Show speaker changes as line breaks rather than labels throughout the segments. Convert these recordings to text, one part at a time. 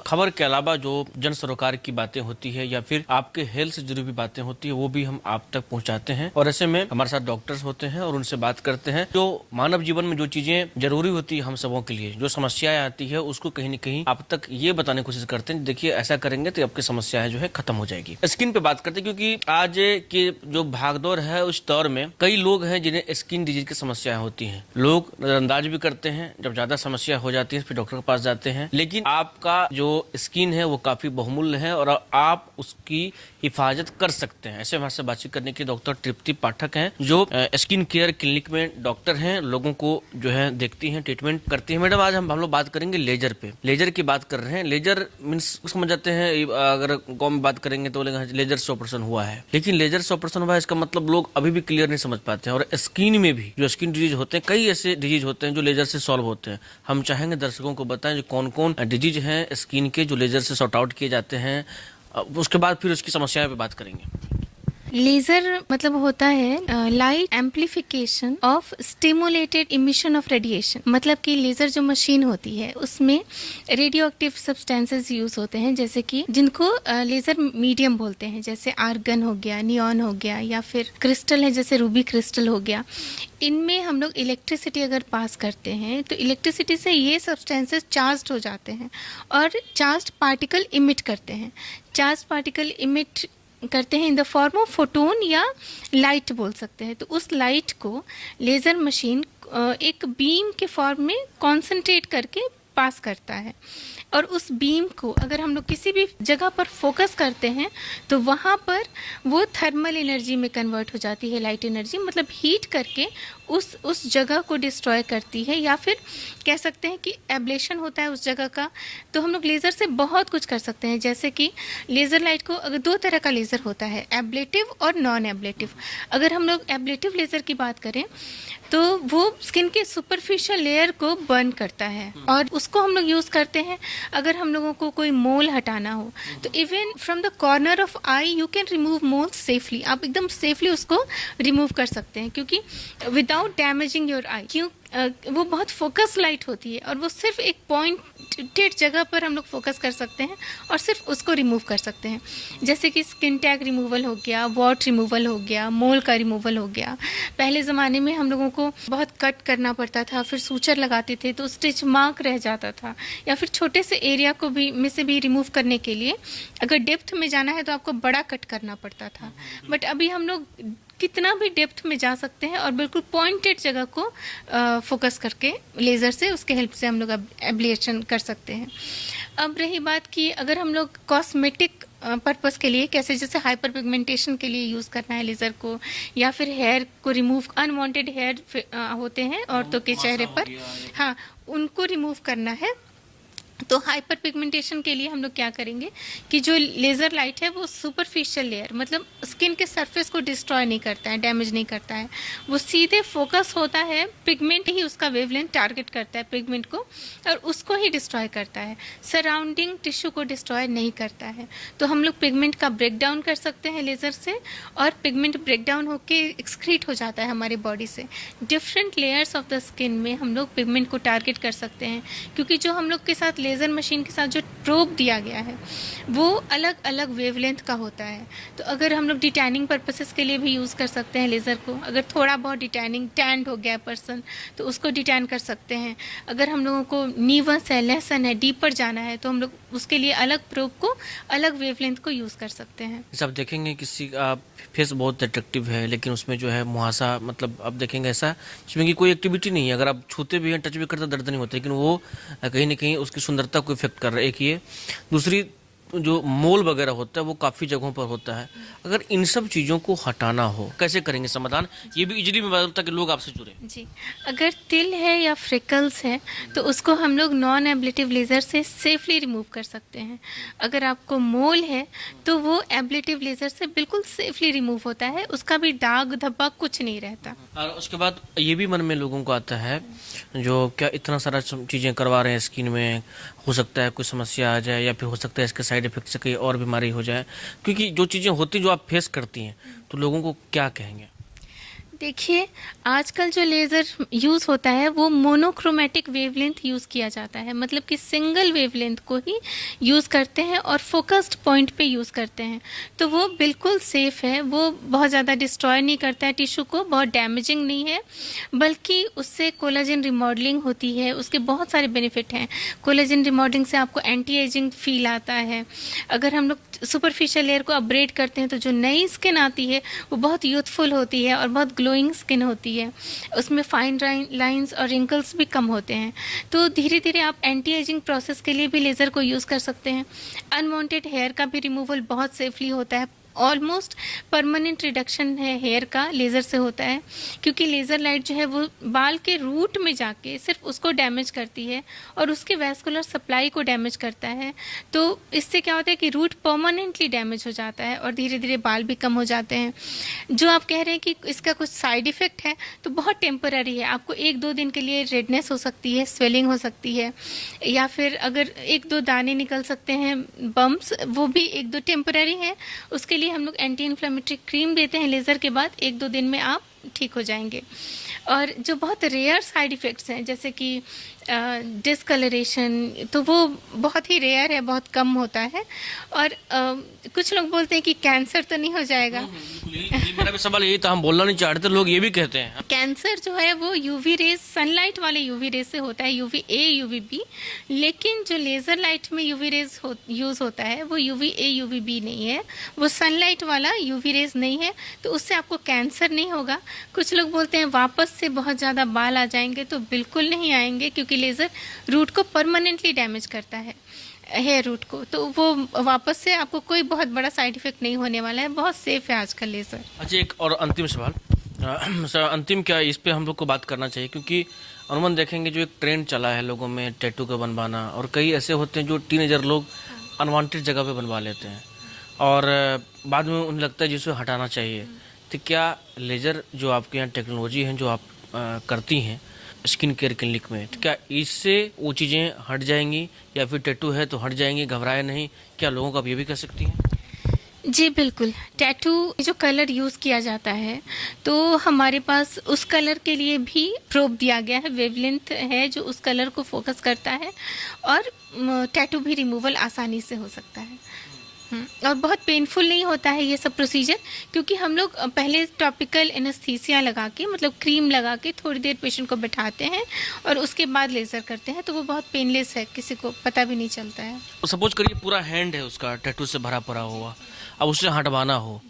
खबर के अलावा जो जन सरोकार की बातें होती है या फिर आपके हेल्थ से जुड़ी हुई बातें होती है वो भी हम आप तक पहुंचाते हैं। और ऐसे में हमारे साथ डॉक्टर्स होते हैं और उनसे बात करते हैं जो मानव जीवन में जो चीजें जरूरी होती है हम सबों के लिए, जो समस्याएं आती है उसको कहीं न कहीं आप तक ये बताने की कोशिश करते हैं देखिए ऐसा करेंगे तो आपकी समस्याएं जो है खत्म हो जाएगी। स्किन पे बात करते हैं क्योंकि आज के जो भागदौड़ है उस दौर में कई लोग हैं जिन्हें स्किन डिजीज की समस्याएं होती हैं। लोग नजरअंदाज भी करते हैं, जब ज्यादा समस्या हो जाती है फिर डॉक्टर के पास जाते हैं। लेकिन आपका जो स्किन है वो काफी बहुमूल्य है और आप उसकी हिफाजत कर सकते हैं। ऐसे हमारे से बातचीत करने के डॉक्टर तृप्ति पाठक हैं जो स्किन केयर क्लिनिक में डॉक्टर हैं, लोगों को जो है देखती हैं, ट्रीटमेंट करती हैं। मैडम आज हम लोग बात करेंगे लेजर पे। लेजर की बात कर रहे हैं। लेजर मीन्स समझ जाते हैं, अगर गाँव में बात करेंगे तो बोलेंगे लेजर से ऑपरेशन हुआ है, लेकिन लेजर से ऑपरेशन हुआ है इसका मतलब लोग अभी भी क्लियर नहीं समझ पाते हैं। और स्किन में भी जो स्किन डिजीज होते हैं, कई ऐसे डिजीज होते हैं जो लेजर से सॉल्व होते हैं। हम चाहेंगे दर्शकों को बताएं जो कौन कौन डिजीज हैं स्किन के जो लेजर से सॉर्ट आउट किए जाते हैं, उसके बाद फिर उसकी समस्याएं पे बात करेंगे।
लेजर मतलब होता है light amplification of stimulated emission of radiation. मतलब कि लेजर जो मशीन होती है उसमें रेडियो एक्टिव सब्सटेंसेस यूज होते हैं, जैसे कि जिनको लेजर मीडियम बोलते हैं, जैसे आर्गन हो गया, नियॉन हो गया, या फिर क्रिस्टल है जैसे रूबी क्रिस्टल हो गया। इनमें हम लोग इलेक्ट्रिसिटी अगर पास करते हैं तो इलेक्ट्रिसिटी से ये सब्सटेंसेस चार्ज्ड हो जाते हैं और चार्ज्ड पार्टिकल इमिट करते हैं। चार्ज पार्टिकल इमिट करते हैं in the form of photon या लाइट बोल सकते हैं। तो उस लाइट को लेज़र मशीन एक बीम के फॉर्म में कॉन्सेंट्रेट करके पास करता है और उस बीम को अगर हम लोग किसी भी जगह पर फोकस करते हैं तो वहाँ पर वो थर्मल एनर्जी में कन्वर्ट हो जाती है, लाइट एनर्जी, मतलब हीट करके उस जगह को डिस्ट्रॉय करती है, या फिर कह सकते हैं कि एब्लेशन होता है उस जगह का। तो हम लोग लेज़र से बहुत कुछ कर सकते हैं, जैसे कि लेज़र लाइट को अगर दो तरह का लेज़र होता है, एब्लेटिव और नॉन एब्लेटिव। अगर हम लोग एब्लेटिव लेज़र की बात करें तो वो स्किन के सुपरफिशियल लेयर को बर्न करता है और उसको हम लोग यूज़ करते हैं अगर हम लोगों को कोई मोल हटाना हो। तो even from the corner of I you can remove moles safely. आप एकदम सेफली उसको रिमूव कर सकते हैं क्योंकि विदाउट डैमेजिंग योर आई। क्यों? वो बहुत फोकस लाइट होती है और वो सिर्फ एक पॉइंटेड जगह पर हम लोग फोकस कर सकते हैं और सिर्फ उसको रिमूव कर सकते हैं। जैसे कि स्किन टैग रिमूवल हो गया, वॉट रिमूवल हो गया, मोल का रिमूवल हो गया। पहले ज़माने में हम लोगों को बहुत कट करना पड़ता था, फिर सूचर लगाते थे तो स्टिच मार्क रह जाता था, या फिर छोटे से एरिया को भी में से भी रिमूव करने के लिए अगर डेप्थ में जाना है तो आपको बड़ा कट करना पड़ता था। बट अभी हम लोग कितना भी डेप्थ में जा सकते हैं और बिल्कुल पॉइंटेड जगह को फोकस करके लेज़र से उसके हेल्प से हम लोग एब्लेशन कर सकते हैं। अब रही बात कि अगर हम लोग कॉस्मेटिक पर्पस के लिए कैसे, जैसे हाइपर पिगमेंटेशन के लिए यूज़ करना है लेज़र को, या फिर हेयर को रिमूव, अनवांटेड हेयर होते हैं औरतों के चेहरे पर, हाँ, उनको रिमूव करना है। तो हाइपर पिगमेंटेशन के लिए हम लोग क्या करेंगे कि जो लेज़र लाइट है वो सुपरफिशियल लेयर, मतलब स्किन के सरफेस को डिस्ट्रॉय नहीं करता है, डैमेज नहीं करता है, वो सीधे फोकस होता है, पिगमेंट ही उसका वेवलेंथ टारगेट करता है पिगमेंट को और उसको ही डिस्ट्रॉय करता है, सराउंडिंग टिश्यू को डिस्ट्रॉय नहीं करता है। तो हम लोग पिगमेंट का ब्रेक डाउन कर सकते हैं लेज़र से और पिगमेंट ब्रेक डाउन होकर एक्सक्रीट हो जाता है हमारे बॉडी से। Different layers of the skin में हम लोग पिगमेंट को टारगेट कर सकते हैं क्योंकि जो हम लोग के साथ लेज़र मशीन के साथ जो प्रोब दिया गया है वो अलग अलग वेवलेंथ का होता है। तो अगर हम लोग डिटैनिंग पर्पसेस के लिए भी यूज़ कर सकते हैं लेज़र को, अगर थोड़ा बहुत डिटैनिंग, टैंड हो गया पर्सन तो उसको डिटैन कर सकते हैं। अगर हम लोगों को नीवस है, लेसन है, डीपर जाना है तो हम लोग उसके लिए अलग प्रोब को, अलग वेवलेंथ को यूज़ कर सकते हैं।
आप देखेंगे किसी का फेस बहुत अट्रैक्टिव है लेकिन उसमें जो है मुहासा, मतलब आप देखेंगे ऐसा जिसमें कि कोई एक्टिविटी नहीं है, अगर आप छूते भी हैं, टच भी करते दर्द नहीं होता, लेकिन वो कहीं ना कहीं उसकी सुंदरता को इफेक्ट कर रहा है। एक ये, दूसरी जो मोल वगैरह होता है वो काफ़ी जगहों पर होता है। अगर इन सब चीज़ों को हटाना हो कैसे करेंगे समाधान, ये भी इजीली में बताता कि लोग आपसे जुड़े।
जी, अगर तिल है या फ्रिकल्स है तो उसको हम लोग नॉन एब्लेटिव लेज़र से सेफली रिमूव कर सकते हैं। अगर आपको मोल है तो वो एब्लेटिव लेज़र से बिल्कुल सेफली रिमूव होता है, उसका भी दाग धब्बा कुछ नहीं रहता।
और उसके बाद ये भी मन में लोगों को आता है जो क्या इतना सारा चीज़ें करवा रहे हैं स्किन में, हो सकता है कोई समस्या आ जाए या फिर हो सकता है इसके साइड इफेक्ट से कहीं और बीमारी हो जाए, क्योंकि जो चीज़ें होती जो आप फेस करती हैं तो लोगों को क्या कहेंगे?
देखिए, आजकल जो लेज़र यूज़ होता है वो मोनोक्रोमेटिक वेवलेंथ यूज़ किया जाता है, मतलब कि सिंगल वेवलेंथ को ही यूज़ करते हैं और फोकस्ड पॉइंट पे यूज़ करते हैं। तो वो बिल्कुल सेफ़ है, वो बहुत ज़्यादा डिस्ट्रॉय नहीं करता है टिश्यू को, बहुत डैमेजिंग नहीं है, बल्कि उससे कोलाजन रिमॉडलिंग होती है, उसके बहुत सारे बेनिफिट हैं। कोलाजन रिमॉडलिंग से आपको एंटी एजिंग फील आता है। अगर हम लोग सुपरफिशियल लेयर को अपग्रेड करते हैं तो जो नई स्किन आती है वो बहुत यूथफुल होती है और बहुत ग्लोइंग स्किन होती है, उसमें फाइन लाइंस और रिंकल्स भी कम होते हैं। तो धीरे धीरे आप एंटी एजिंग प्रोसेस के लिए भी लेज़र को यूज़ कर सकते हैं। अनवांटेड हेयर का भी रिमूवल बहुत सेफली होता है, ऑलमोस्ट परमानेंट रिडक्शन है हेयर का लेज़र से होता है, क्योंकि लेज़र लाइट जो है वो बाल के रूट में जाके सिर्फ उसको डैमेज करती है और उसके वैस्कुलर सप्लाई को डैमेज करता है। तो इससे क्या होता है कि रूट परमानेंटली डैमेज हो जाता है और धीरे धीरे बाल भी कम हो जाते हैं। जो आप कह रहे हैं कि इसका कुछ साइड इफ़ेक्ट है, तो बहुत टेम्पररी है। आपको 1-2 दिन के लिए रेडनेस हो सकती है, स्वेलिंग हो सकती है, या फिर अगर 1-2 दाने निकल सकते हैं बम्प्स, वो भी 1-2 टेम्पररी है। उसके लिए हम लोग एंटी इन्फ्लेमेटरी क्रीम देते हैं लेज़र के बाद, 1-2 दिन में आप ठीक हो जाएंगे। और जो बहुत रेयर साइड इफ़ेक्ट्स हैं जैसे कि डिस्कलरेशन, तो वो बहुत ही रेयर है, बहुत कम होता है। और कुछ लोग बोलते हैं कि कैंसर तो नहीं हो जाएगा।
ये मेरा भी सवाल यही था, हम बोलना नहीं चाहते, लोग ये भी कहते हैं।
कैंसर जो है वो यूवी रेज, सनलाइट वाले यूवी रेज से होता है, यूवी ए यूवी बी। लेकिन जो लेज़र लाइट में यूवी रेज यूज़ होता है वो यूवी ए यूवी बी नहीं है, वो सनलाइट वाला यूवी रेज नहीं है, तो उससे आपको कैंसर नहीं होगा। कुछ लोग बोलते हैं वापस से बहुत ज़्यादा बाल आ जाएंगे, तो बिल्कुल नहीं आएंगे, क्योंकि लेज़र रूट को परमानेंटली डैमेज करता है, हेयर रूट को। तो वो वापस से आपको कोई बहुत बड़ा साइड इफेक्ट नहीं होने वाला है, बहुत सेफ है आजकल लेज़र।
अच्छा, एक और अंतिम सवाल, सर अंतिम क्या, इस पे हम लोग को बात करना चाहिए, क्योंकि अमूमन देखेंगे जो एक ट्रेंड चला है लोगों में टैटू का बनवाना, और कई ऐसे होते हैं जो टीनेजर लोग अनवांटेड जगह पे बनवा लेते हैं और बाद में उन्हें लगता है जिसे हटाना चाहिए। तो क्या लेज़र जो आपके यहाँ टेक्नोलॉजी है जो आप करती हैं स्किन केयर क्लिनिक में, तो क्या इससे वो चीज़ें हट जाएंगी, या फिर टैटू है तो हट जाएंगी, घबराए नहीं, क्या लोगों को आप ये भी कह सकती हैं?
जी बिल्कुल, टैटू जो कलर यूज़ किया जाता है, तो हमारे पास उस कलर के लिए भी प्रोब दिया गया है, वेवलेंथ है जो उस कलर को फोकस करता है, और टैटू भी रिमूवल आसानी से हो सकता है। और बहुत पेनफुल नहीं होता है ये सब प्रोसीजर, क्योंकि हम लोग पहले टॉपिकल एनेस्थीसिया लगा के, मतलब क्रीम लगा के थोड़ी देर पेशेंट को बैठाते हैं और उसके बाद लेज़र करते हैं, तो वो बहुत पेनलेस है, किसी को पता भी नहीं चलता है।
तो सपोज करिए पूरा हैंड है उसका टैटू से भरा पड़ा हुआ, अब उसे हटवाना हो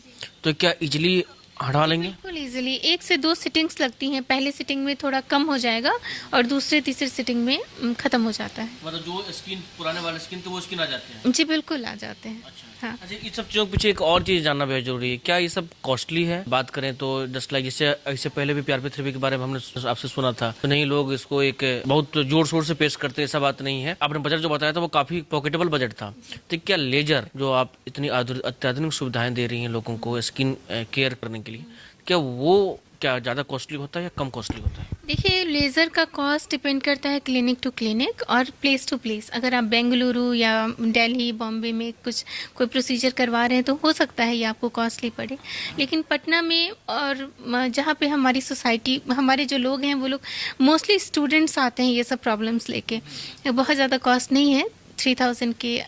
तो क्या इजीली हटवा लेंगे?
बिल्कुल इजीली, 1 से 2 सिटिंग्स लगती हैं। पहले सिटिंग में थोड़ा कम हो जाएगा और दूसरे तीसरे सिटिंग में ख़त्म हो जाता है।
मतलब जो स्किन पुराने वाले स्किन थे वो स्किन आ जाते हैं?
जी बिल्कुल आ जाते हैं।
अच्छा।
हाँ।
अच्छा, इस सब चीज़ों के पीछे एक और चीज़ जानना बहुत जरूरी है, क्या ये सब कॉस्टली है? बात करें तो जस्ट लाइक जैसे इससे पहले भी PRP थेरेपी के बारे में हमने आपसे सुना था, तो नहीं लोग इसको एक बहुत जोर शोर से पेश करते, ऐसा बात नहीं है। आपने बजट जो बताया था वो काफी पॉकेटेबल बजट था। तो क्या लेजर जो आप इतनी अत्याधुनिक सुविधाएं दे रही हैं लोगों को स्किन केयर करने के लिए, क्या वो क्या ज़्यादा कॉस्टली होता है या कम कॉस्टली होता है?
देखिए, लेज़र का कॉस्ट डिपेंड करता है क्लिनिक टू क्लिनिक और प्लेस टू प्लेस। अगर आप बेंगलुरु या दिल्ली, बॉम्बे में कोई प्रोसीजर करवा रहे हैं तो हो सकता है ये आपको कॉस्टली पड़े, लेकिन पटना में और जहाँ पे हमारी सोसाइटी, हमारे जो लोग हैं वो लोग मोस्टली स्टूडेंट्स आते हैं ये सब प्रॉब्लम्स लेके, बहुत ज़्यादा कॉस्ट नहीं है, 3000 के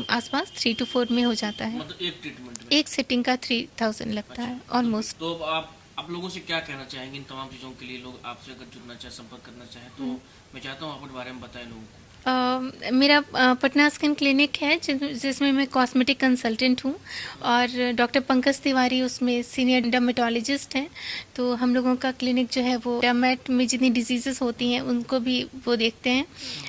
आसपास 3 to 4 में हो जाता है।
मतलब एक ट्रीटमेंट में
एक सिटिंग का 3000 लगता है ऑलमोस्ट।
तो आप लोगों से क्या कहना चाहेंगे इन तमाम चीज़ों के लिए? लोग आपसे अगर जुड़ना चाहे, संपर्क करना चाहे, तो मैं चाहता हूँ आप अपने बारे में बताएं लोगों को।
मेरा पटना स्किन क्लिनिक है जिसमें मैं कॉस्मेटिक कंसल्टेंट हूँ, और डॉक्टर पंकज तिवारी उसमें सीनियर डर्मेटोलॉजिस्ट हैं। तो हम लोगों का क्लिनिक जो है वो डर्मेट में जितनी डिजीज़ेस होती हैं उनको भी वो देखते हैं,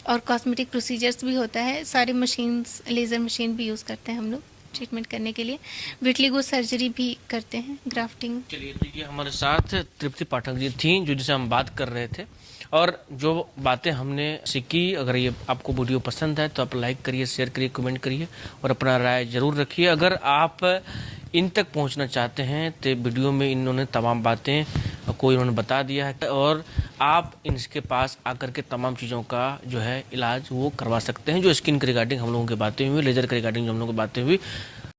और कॉस्मेटिक प्रोसीजर्स भी होता है, सारी मशीन्स, लेज़र मशीन भी यूज़ करते हैं हम लोग ट्रीटमेंट करने के लिए, विटलिगो सर्जरी भी करते हैं, ग्राफ्टिंग।
चलिए, तो ये हमारे साथ तृप्ति पाठक जी थी जो जिसे हम बात कर रहे थे, और जो बातें हमने सीखी, अगर ये आपको वीडियो पसंद है तो आप लाइक करिए, शेयर करिए, कमेंट करिए और अपना राय जरूर रखिए। अगर आप इन तक पहुंचना चाहते हैं तो वीडियो में इन्होंने तमाम बातें कोई उन्होंने बता दिया है, और आप इनके पास आकर के तमाम चीज़ों का जो है इलाज वो करवा सकते हैं, जो स्किन के रिगार्डिंग हम लोगों की बातें हुई, लेजर के रिगार्डिंग जो हम लोगों की बातें हुई।